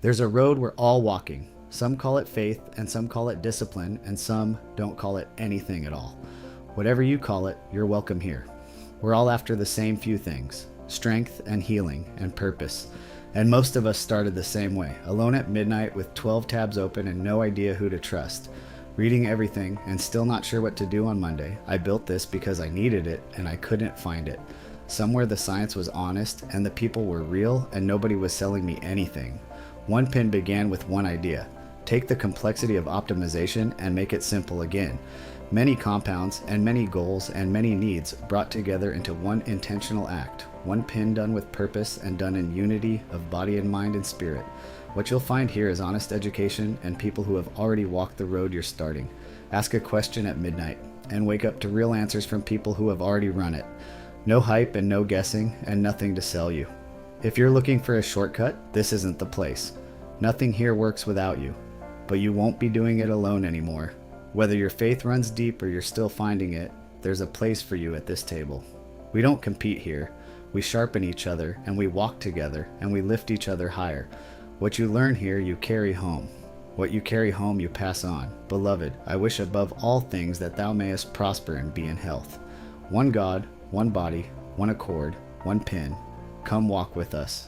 There's a road we're all walking. Some call it faith, and some call it discipline, and some don't call it anything at all. Whatever you call it, you're welcome here. We're all after the same few things: strength and healing and purpose. And most of us started the same way, alone at midnight with 12 tabs open and no idea who to trust. Reading everything and still not sure what to do on Monday. I built this because I needed it and I couldn't find it. Somewhere the science was honest and the people were real and nobody was selling me anything. OnePin began with one idea: take the complexity of optimization and make it simple again. Many compounds and many goals and many needs brought together into one intentional act. One pin done with purpose and done in unity of body and mind and spirit. What you'll find here is honest education and people who have already walked the road you're starting. Ask a question at midnight and wake up to real answers from people who have already run it. No hype and no guessing and nothing to sell you. If you're looking for a shortcut, this isn't the place. Nothing here works without you, but you won't be doing it alone anymore. Whether your faith runs deep or you're still finding it, there's a place for you at this table. We don't compete here. We sharpen each other and we walk together and we lift each other higher. What you learn here, you carry home. What you carry home, you pass on. Beloved, I wish above all things that thou mayest prosper and be in health. One God, one body, one accord, one pin. Come walk with us.